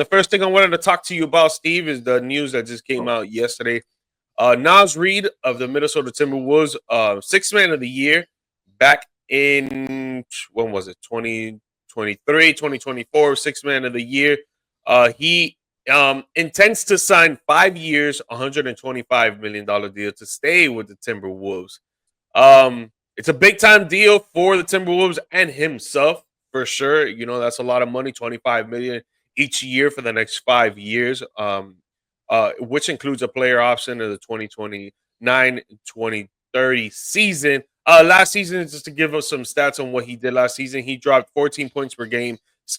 the first thing I wanted to talk to you about, Steve, is the news that just came out yesterday. Nas Reid of the Minnesota Timberwolves, sixth man of the year back in, when was it, 2023, 2024, sixth man of the year. He intends to sign 5 years, $125 million deal to stay with the Timberwolves. It's a big time deal for the Timberwolves and himself for sure. You know, that's a lot of money, 25 million each year for the next 5 years. Which includes a player option of the 2029-2030 season. Last season, just to give us some stats on what he did last season, he dropped 14 points per game,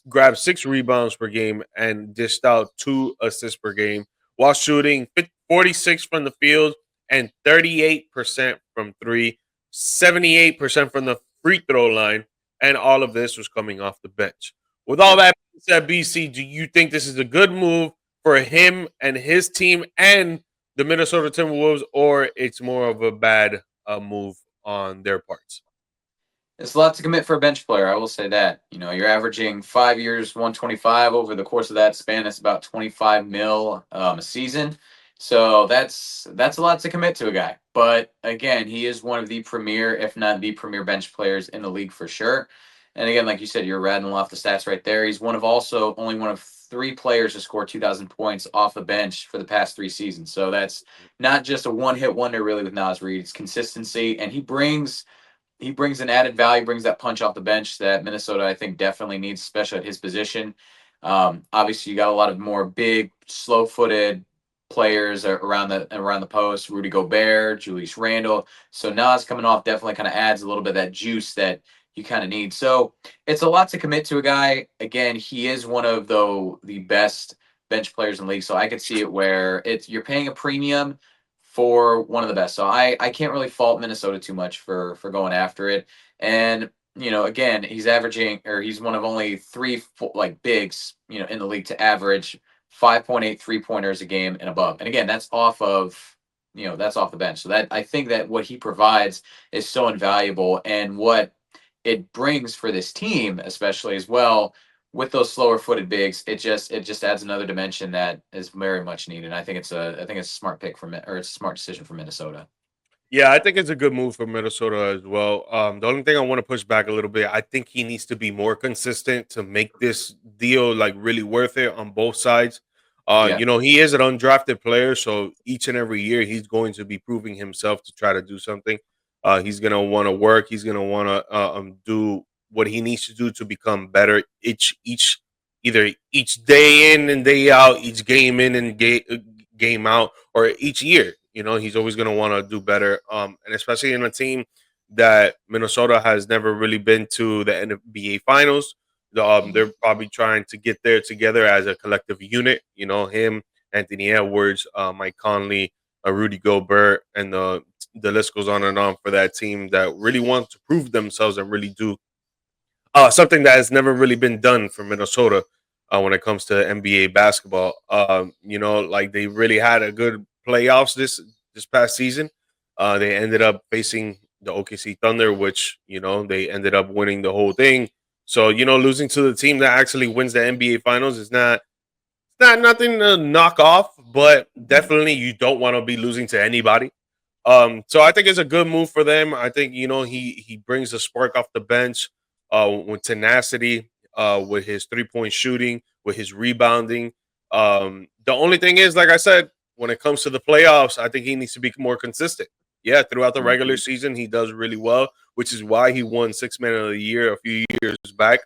grabbed 6 rebounds per game, and dished out 2 assists per game while shooting 46 from the field and 38% from three, 78% from the free throw line, and all of this was coming off the bench. With all that being said, BC, do you think this is a good move for him and his team and the Minnesota Timberwolves, or it's more of a bad move on their parts? It's a lot to commit for a bench player. I will say that. You know, you're averaging 5 years, 125 over the course of that span. That's about 25 mil a season. So that's a lot to commit to a guy. But again, he is one of the premier, if not the premier bench players in the league for sure. And again, like you said, you're rattling off the stats right there. He's only one of 3 players to score 2,000 points off the bench for the past 3 seasons. So that's not just a one-hit wonder really with Nas Reid. It's consistency, and he brings an added value, brings that punch off the bench that Minnesota, I think, definitely needs, especially at his position. Obviously, you got a lot of more big, slow-footed players around the post. Rudy Gobert, Julius Randle. So Nas coming off definitely kind of adds a little bit of that juice that you kind of need. So it's a lot to commit to a guy. Again, he is one of the best bench players in the league. So I could see it where you're paying a premium for one of the best. So I can't really fault Minnesota too much for going after it. And again, he's one of only 3 bigs in the league to average 5.8 3-pointers a game and above. And again, that's off the bench. So that I think that what he provides is so invaluable, and what it brings for this team, especially as well, with those slower footed bigs, it just adds another dimension that is very much needed. I think it's a smart pick it's a smart decision for Minnesota. Yeah, I think it's a good move for Minnesota as well. The only thing I want to push back a little bit, I think he needs to be more consistent to make this deal like really worth it on both sides. Yeah. He is an undrafted player, so each and every year he's going to be proving himself to try to do something. He's gonna want to work. He's gonna want to do what he needs to do to become better each day in and day out, each game in and game out, or each year. He's always going to want to do better. And especially in a team that Minnesota has never really been to the NBA Finals. They're probably trying to get there together as a collective unit. Him, Anthony Edwards, Mike Conley, Rudy Gobert, and the list goes on and on for that team that really wants to prove themselves and really do something that has never really been done for Minnesota when it comes to NBA basketball. Like they really had a good playoffs this past season. They ended up facing the OKC Thunder, which they ended up winning the whole thing. So losing to the team that actually wins the NBA Finals is not nothing to knock off, but definitely you don't want to be losing to anybody. So I think it's a good move for them. I think he brings a spark off the bench with tenacity, with his 3-point shooting, with his rebounding. The only thing is, like I said, when it comes to the playoffs, I think he needs to be more consistent. Yeah, throughout the regular season, he does really well, which is why he won Sixth Man of the Year a few years back.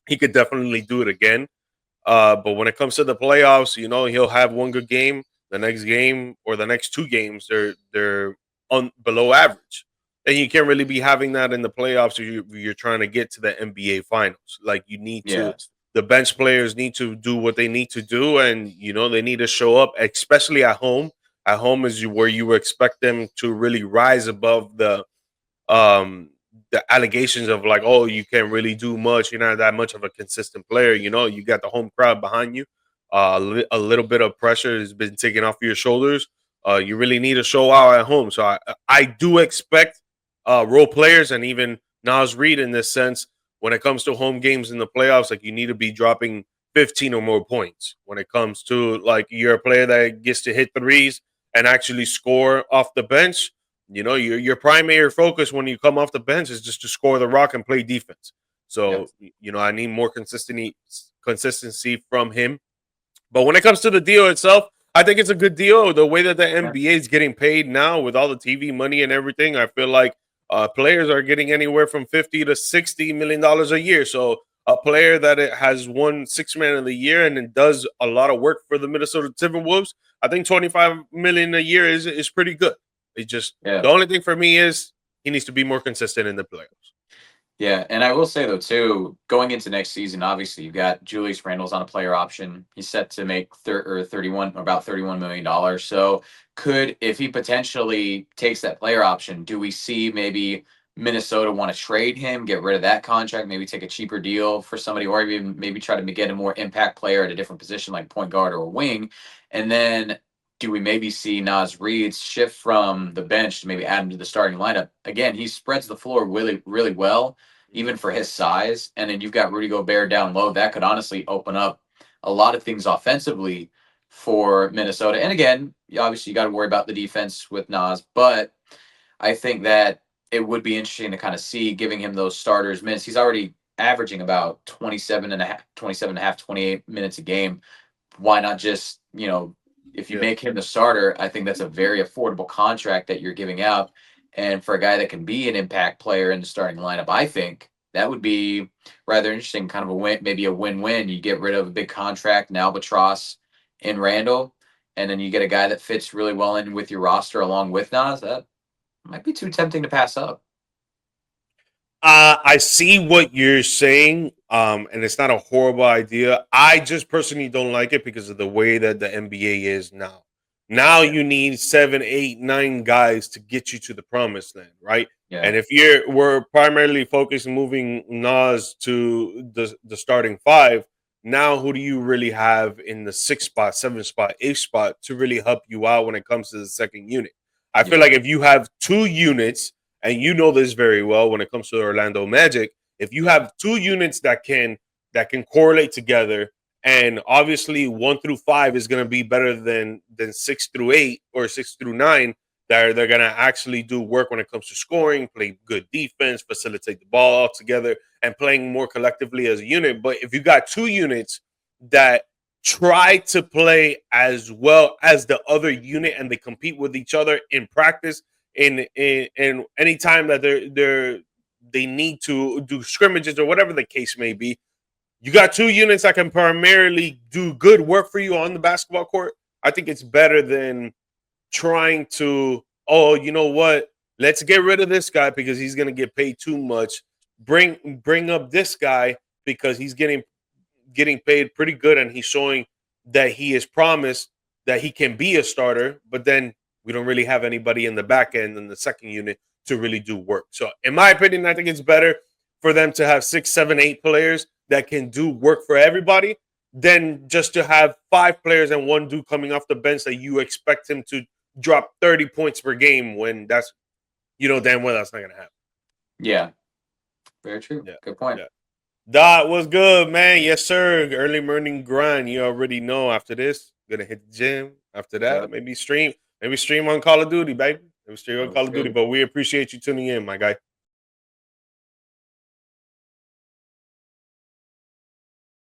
He could definitely do it again. But when it comes to the playoffs, he'll have one good game. The next game or the next 2 games, they're below average. And you can't really be having that in the playoffs if you're trying to get to the NBA Finals. Like you need to, the bench players need to do what they need to do, and they need to show up, especially at home. At home is where you expect them to really rise above the allegations of like, oh, you can't really do much. You're not that much of a consistent player. You got the home crowd behind you. A little bit of pressure has been taken off your shoulders. You really need to show out at home. So I do expect role players and even Nas Reid in this sense when it comes to home games in the playoffs, like you need to be dropping 15 or more points. When it comes to like you're a player that gets to hit threes and actually score off the bench, your primary focus when you come off the bench is just to score the rock and play defense. Yep. So, I need more consistency from him. But when it comes to the deal itself, I think it's a good deal. The way that the Yeah. NBA is getting paid now with all the TV money and everything, I feel like players are getting anywhere from $50 to $60 million a year. So a player that it has won Six-Man of the Year and it does a lot of work for the Minnesota Timberwolves, I think 25 million a year is pretty good. It's just Yeah. the only thing for me is he needs to be more consistent in the playoffs. Yeah, and I will say though too, going into next season, obviously you've got Julius Randle's on a player option. He's set to make 31 about $31 million. So could, if he potentially takes that player option, do we see maybe Minnesota want to trade him, get rid of that contract, maybe take a cheaper deal for somebody, or even maybe try to get a more impact player at a different position like point guard or wing? And then do we maybe see Nas Reed shift from the bench to maybe add him to the starting lineup? Again, he spreads the floor really, really well, even for his size. And then you've got Rudy Gobert down low. That could honestly open up a lot of things offensively for Minnesota. And again, obviously you got to worry about the defense with Nas, but I think that it would be interesting to kind of see giving him those starters minutes. He's already averaging about 27 and a half, 28 minutes a game. Why not just, if you Yeah. make him the starter, I think that's a very affordable contract that you're giving out. And for a guy that can be an impact player in the starting lineup, I think that would be rather interesting, kind of a win, maybe a win-win. You get rid of a big contract and albatross in Randall, and then you get a guy that fits really well in with your roster along with Nas. That might be too tempting to pass up. I see what you're saying, and it's not a horrible idea. I just personally don't like it because of the way that the NBA is now. Now Yeah. you need 7, 8, 9 guys to get you to the promised land, right? Yeah. And if we're primarily focused on moving Nas to the starting five, now who do you really have in the 6 spot, 7 spot, 8 spot to really help you out when it comes to the second unit? I feel Yeah. like if you have 2 units, and you know this very well when it comes to the Orlando Magic, if you have 2 units that can correlate together, and obviously 1 through 5 is going to be better than 6 through 8 or 6 through 9, that they're going to actually do work when it comes to scoring, play good defense, facilitate the ball all together, and playing more collectively as a unit. But if you got 2 units that try to play as well as the other unit and they compete with each other in practice, in any time that they need to do scrimmages or whatever the case may be, you got 2 units that can primarily do good work for you on the basketball court. I think it's better than trying to, oh, you know what? Let's get rid of this guy because he's going to get paid too much. Bring up this guy because he's getting paid pretty good and he's showing that he is promised that he can be a starter, but then we don't really have anybody in the back end in the second unit to really do work. So in my opinion, I think it's better for them to have 6, 7, 8 players that can do work for everybody than just to have 5 players and one dude coming off the bench that you expect him to drop 30 points per game when that's, damn well that's not going to happen. Yeah. Very true. Yeah. Good point. Yeah. Dot was good, man. Yes, sir. Early morning grind. You already know. After this, gonna hit the gym. After Yeah. that, maybe stream. Maybe stream on Call of Duty, baby. Maybe stream on Looks Call of Duty. good. But we appreciate you tuning in, my guy.